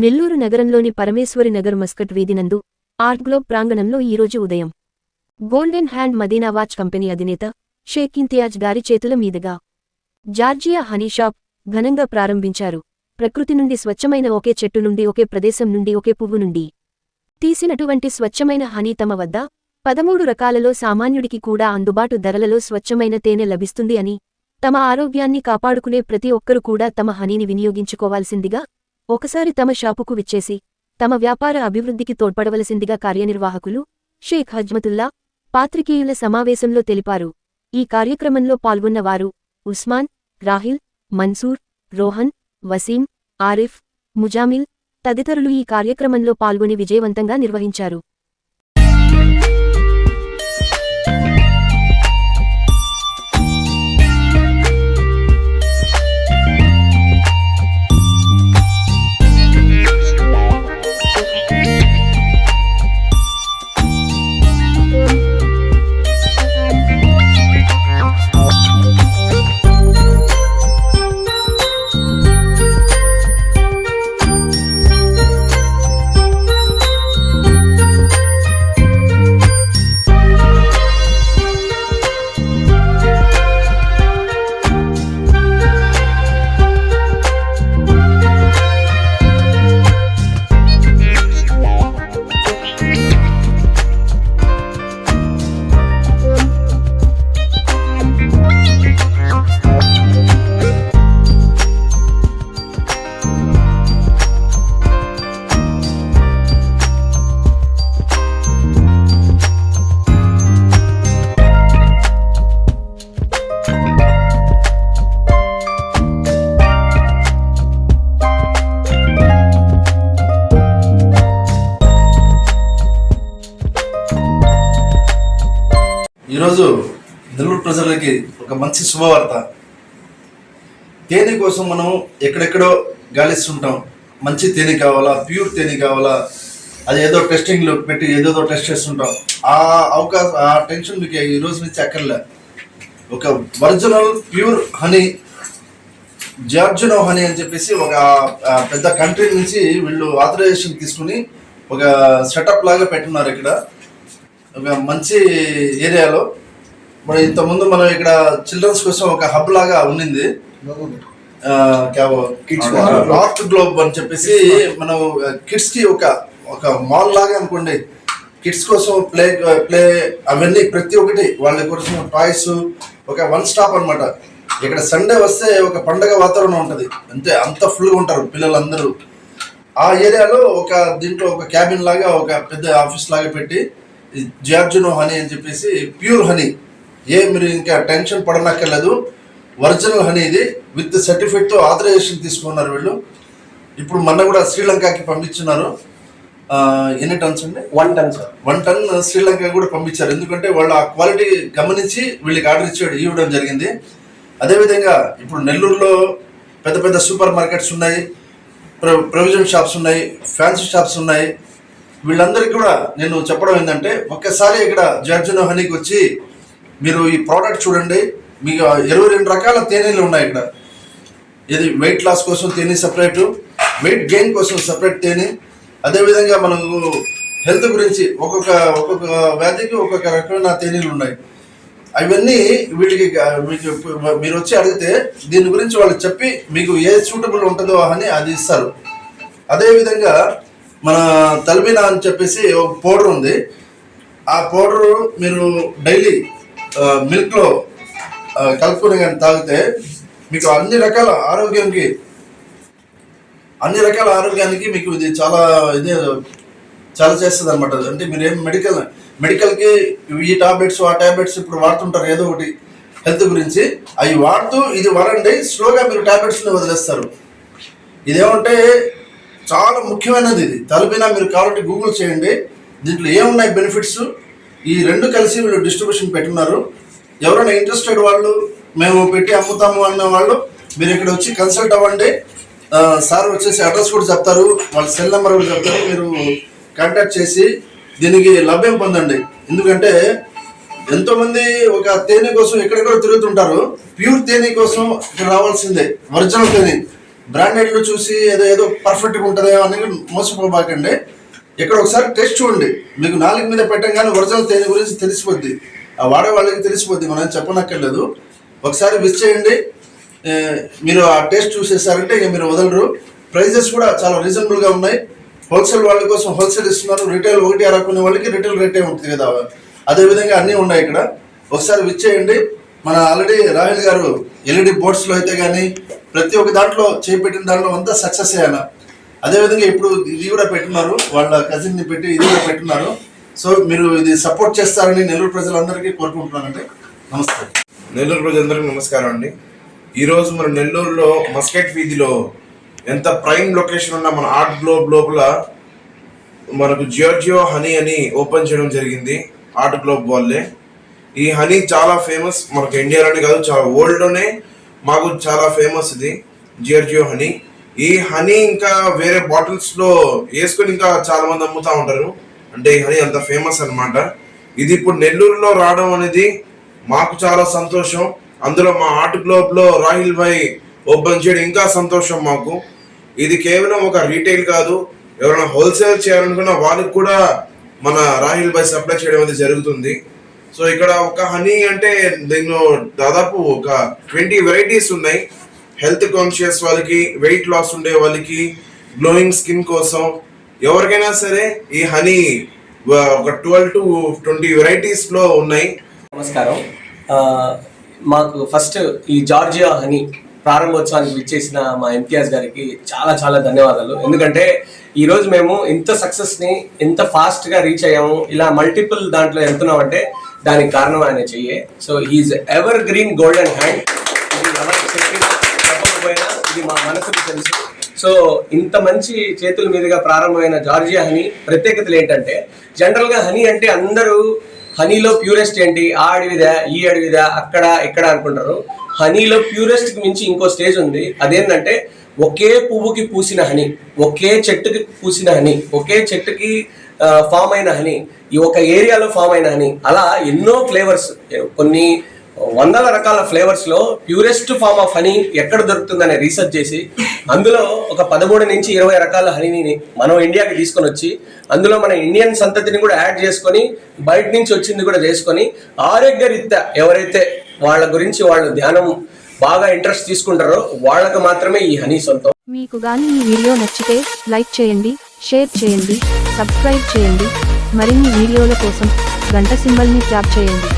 నెల్లూరు నగరంలోని పరమేశ్వరి నగర్ మస్కట్ వీధినందు art globe ప్రాంగణంలో ఈరోజు ఉదయం golden hand Madina watch company అధినేత షేక్ ఇంతియాజ్ గారి చేతుల మీదుగా జార్జియా హనీ షాప్ ఘనంగా ప్రారంభించారు. ప్రకృతి నుండి స్వచ్ఛమైన ఒకే చెట్టు నుండి ఒకే ప్రదేశం నుండి ఒకే పువ్వు నుండి తీసినటువంటి స్వచ్ఛమైన హనీ తమ వద్ద 13 రకాలలో సామాన్యుడికి కూడా అందుబాటు ధరలలో స్వచ్ఛమైన తేనె లభిస్తుంది అని, తమ ఆరోగ్యాన్ని కాపాడుకునే ప్రతి ఒక్కరు కూడా తమ హనీని వినియోగించుకోవాల్సిందిగా ఒకసారి తమ షాపుకు విచ్చేసి తమ వ్యాపార అభివృద్ధికి తోడ్పడవలసిందిగా కార్యనిర్వాహకులు షేక్ హజ్మతుల్లా పాత్రికేయుల సమావేశంలో తెలిపారు. ఈ కార్యక్రమంలో పాల్గొన్న వారు ఉస్మాన్, రాహిల్, మన్సూర్, రోహన్, వసీం, ఆరిఫ్, ముజామిల్ తదితరులు ఈ కార్యక్రమంలో పాల్గొని విజయవంతంగా నిర్వహించారు. ఈరోజు నెల్లూరు ప్రజలకి ఒక మంచి శుభవార్త. తేనె కోసం మనం ఎక్కడెక్కడో గాలిస్తుంటాం. మంచి తేనె కావాలా, ప్యూర్ తేనె కావాలా, అది ఏదో టెస్టింగ్లో పెట్టి ఏదేదో టెస్ట్ చేస్తుంటాం. ఆ టెన్షన్ మీకు ఈ రోజు నుంచి అక్కర్లే. ఒక ఒరిజినల్ ప్యూర్ హనీ, జార్జినో హనీ అని చెప్పేసి ఒక పెద్ద కంట్రీ నుంచి వీళ్ళు ఆథరైజేషన్ తీసుకుని ఒక సెటప్ లాగా పెట్టున్నారు ఇక్కడ ఒక మంచి ఏరియాలో. మరి ఇంతకుముందు మనం ఇక్కడ చిల్డ్రన్స్ కోసం ఒక హబ్ లాగా ఉన్నింది, ఆర్ట్ గ్లోబ్ అని చెప్పేసి మనం కిడ్స్ కి ఒక మాల్ లాగా అనుకోండి. కిడ్స్ కోసం ప్లే అవన్నీ ప్రతి ఒక్కటి వాళ్ళ కోసం టాయ్స్, ఒక వన్ స్టాప్ అనమాట. ఇక్కడ సండే వస్తే ఒక పండగ వాతావరణం ఉంటుంది, అంత ఫుల్గా ఉంటారు పిల్లలందరూ. ఆ ఏరియాలో దీంట్లో ఒక క్యాబిన్ లాగా ఒక పెద్ద ఆఫీస్ లాగా పెట్టి జార్జినో హనీ అని చెప్పేసి ప్యూర్ హనీ, మీరు ఇంకా టెన్షన్ పడనక్కర్లేదు. ఒరిజినల్ హనీ ఇది విత్ సర్టిఫికేట్తో ఆథరైజేషన్ తీసుకున్నారు వీళ్ళు. ఇప్పుడు మొన్న కూడా శ్రీలంకకి పంపించున్నారు. ఎన్ని టన్స్ అండి? 1 టన్ సార్. 1 టన్ శ్రీలంక కూడా పంపించారు. ఎందుకంటే వాళ్ళు ఆ క్వాలిటీ గమనించి వీళ్ళకి ఆర్డర్ ఇవ్వడం జరిగింది. అదేవిధంగా ఇప్పుడు నెల్లూరులో పెద్ద పెద్ద సూపర్ మార్కెట్స్ ఉన్నాయి, ప్రొవిజన్ షాప్స్ ఉన్నాయి, ఫ్యాన్సీ షాప్స్ ఉన్నాయి. వీళ్ళందరికీ కూడా నేను చెప్పడం ఏంటంటే, ఒక్కసారి ఇక్కడ జార్జినో హనీకి వచ్చి మీరు ఈ ప్రోడక్ట్ చూడండి. మీకు 22 రకాల తేనెలు ఉన్నాయి ఇక్కడ. ఇది వెయిట్ లాస్ కోసం తేనె సపరేటు, వెయిట్ గెయిన్ కోసం సపరేట్ తేనె, అదేవిధంగా మనకు హెల్త్ గురించి ఒక్కొక్క వ్యాధికి ఒక్కొక్క రకమైన తేనెలు ఉన్నాయి. అవన్నీ వీళ్ళకి మీరు వచ్చి అడిగితే దీని గురించి వాళ్ళు చెప్పి మీకు ఏ సూటబుల్ ఉంటుందో అని అది ఇస్తారు. అదేవిధంగా మన తల్బీనా అని చెప్పేసి ఒక పౌడర్ ఉంది. ఆ పౌడరు మీరు డైలీ మిల్క్లో కలుపుకొని కానీ తాగితే మీకు అన్ని రకాల ఆరోగ్యానికి మీకు ఇది చాలా చేస్తుంది అనమాట. అంటే మీరు ఏం మెడికల్కి ఈ టాబ్లెట్స్ ఆ టాబ్లెట్స్ ఇప్పుడు వాడుతుంటారు ఏదో ఒకటి హెల్త్ గురించి, అవి వాడుతూ ఇది వాడండి. స్లోగా మీరు టాబ్లెట్స్ని వదిలేస్తారు. ఇదేమంటే చాలా ముఖ్యమైనది ఇది. తల్బీనా మీరు కావాలంటే గూగుల్ చేయండి, దీంట్లో ఏమున్నాయి బెనిఫిట్స్. ఈ 2 కలిసి వీళ్ళు డిస్ట్రిబ్యూషన్ పెట్టున్నారు. ఎవరైనా ఇంట్రెస్టెడ్ వాళ్ళు, మేము పెట్టి అమ్ముతాము అన్న వాళ్ళు మీరు ఇక్కడ వచ్చి కన్సల్ట్ అవ్వండి. సార్ వచ్చేసి అడ్రస్ కూడా చెప్తారు, వాళ్ళ సెల్ నెంబర్ కూడా చెప్తారు. మీరు కాంటాక్ట్ చేసి దీనికి లభ్యం పొందండి. ఎందుకంటే ఎంతోమంది ఒక తేనె కోసం ఎక్కడెక్కడ తిరుగుతుంటారు. ప్యూర్ తేనె కోసం ఇక్కడ రావాల్సిందే, ఒరిజినల్ తేనె. బ్రాండెడ్లు చూసి ఏదో ఏదో పర్ఫెక్ట్గా ఉంటుందేమో అని మోసపోబాకండి. ఇక్కడ ఒకసారి టెస్ట్ చూడండి, మీకు నాలుగు మీద పెట్టంగానే ఒరిజినల్ తేనె గురించి తెలిసిపోద్ది, ఆ వాడే వాళ్ళకి తెలిసిపోద్ది, మనం చెప్పనక్కర్లేదు. ఒకసారి విజ్ చేయండి, మీరు ఆ టేస్ట్ చూసేసారంటే ఇక మీరు వదలరు. ప్రైజెస్ కూడా చాలా రీజనబుల్గా ఉన్నాయి. హోల్సేల్ వాళ్ళ కోసం హోల్సేల్ ఇస్తున్నారు, రిటైల్ 1.6 కొనే వాళ్ళకి రిటైల్ రేటే ఉంటుంది కదా, అదేవిధంగా అన్నీ ఉన్నాయి ఇక్కడ. ఒకసారి విజ్ చేయండి. మన ఆల్రెడీ రాహుల్ గారు ఎల్ఈడి బోర్డ్స్లో అయితే కానీ ప్రతి ఒక్క దాంట్లో చేపెట్టిన దాంట్లో అంతా సక్సెస్ అయ్యాను. అదేవిధంగా ఇప్పుడు ఇది కూడా పెట్టున్నారు, వాళ్ళ కజిన్ని పెట్టి ఇది కూడా పెట్టున్నారు. సో మీరు ఇది సపోర్ట్ చేస్తారని నెల్లూరు ప్రజలందరికీ కోరుకుంటున్నానండి. నమస్తే. నెల్లూరు ప్రజలందరికీ నమస్కారం అండి. ఈరోజు మన నెల్లూరులో మస్కట్ వీధిలో ఎంత ప్రైమ్ లొకేషన్ ఉన్న మన ఆర్ట్ గ్లోబ్ లోపల మనకు జియోర్జియో హనీ అని ఓపెన్ చేయడం జరిగింది. ఆర్ట్ గ్లోబ్ వాళ్ళే. ఈ హనీ చాలా ఫేమస్, మనకు ఇండియాలోనే కాదు చాలా వరల్డ్లోనే మాకు చాలా ఫేమస్ ఇది జియోర్జియో హనీ. ఈ హనీ ఇంకా వేరే బాటిల్స్లో వేసుకొని ఇంకా చాలా మంది అమ్ముతూ ఉంటారు. అంటే ఈ హనీ అంత ఫేమస్ అన్నమాట. ఇది ఇప్పుడు నెల్లూరులో రావడం అనేది మాకు చాలా సంతోషం. అందులో మా ఆర్ట్ గ్లోబ్లో రాహిల్ భాయ్ ఓపెన్ చేయడం ఇంకా సంతోషం మాకు. ఇది కేవలం ఒక రీటైల్ కాదు, ఎవరైనా హోల్సేల్ చేయాలనుకున్న వాళ్ళకి కూడా మన రాహిల్ భాయ్ సప్లై చేయడం అనేది జరుగుతుంది. సో ఇక్కడ ఒక హనీ అంటే దీనిలో దాదాపు ఒక 20 వెరైటీస్ ఉన్నాయి. హెల్త్ కాన్షియస్ వాళ్ళకి, వెయిట్ లాస్ ఉండే వాళ్ళకి, గ్లోయింగ్ స్కిన్ కోసం ఎవరికైనా సరే ఈ హనీ ఒక 12 to 20 వెరైటీస్లో ఉన్నాయి. నమస్కారం. మాకు ఫస్ట్ ఈ జార్జియా హనీ ప్రారంభోత్సవానికి విచ్చేసిన మా ఇంతియాజ్ గారికి చాలా చాలా ధన్యవాదాలు. ఎందుకంటే ఈరోజు మేము ఇంత సక్సెస్ని ఎంత ఫాస్ట్గా రీచ్ అయ్యాము, ఇలా మల్టిపుల్ దాంట్లో వెళ్తున్నామంటే దానికి కారణం ఆయన చెయ్యే. So he is evergreen golden hand. ఇది ఎవరికి చెప్పినా చెప్పకపోయినా ఇది మా మనసుకు తెలుసు. సో ఇంత మంచి చేతుల మీదుగా ప్రారంభమైన జార్జియా హనీ ప్రత్యేకతలు ఏంటంటే, జనరల్గా హనీ అంటే అందరూ హనీలో ప్యూరెస్ట్ ఏంటి, ఆ అడవిదా ఈ అడవిదా అక్కడ ఇక్కడ అనుకుంటారు. హనీలో ప్యూరెస్ట్కి మించి ఇంకో స్టేజ్ ఉంది. అదేంటంటే ఒకే పువ్వుకి పూసిన హనీ, ఒకే చెట్టుకి పూసిన హనీ, ఒకే చెట్టుకి ఫామ్ అయిన హనీ, ఈ ఒక ఏరియాలో ఫామ్ అయిన హనీ, అలా ఎన్నో ఫ్లేవర్స్, కొన్ని వందల రకాల ఫ్లేవర్స్లో ప్యూరెస్ట్ ఫామ్ ఆఫ్ హనీ ఎక్కడ దొరుకుతుందనే రీసెర్చ్ చేసి అందులో ఒక 13 నుంచి 20 రకాల హనీని మనం ఇండియాకి తీసుకొని వచ్చి అందులో మన ఇండియన్ సంతతిని కూడా యాడ్ చేసుకొని బయట నుంచి వచ్చింది కూడా చేసుకొని ఆరోగ్యరీత్యా ఎవరైతే వాళ్ళ గురించి వాళ్ళు ధ్యానం బాగా ఇంట్రెస్ట్ తీసుకుంటారో వాళ్ళకు మాత్రమే ఈ హనీ సొంతం. మీకు గాని ఈ వీడియో నచ్చితే లైక్ చేయండి, షేర్ చేయండి, సబ్స్క్రైబ్ చేయండి. మరిన్ని వీడియోల కోసం గంట సింబల్ని ట్యాప్ చేయండి.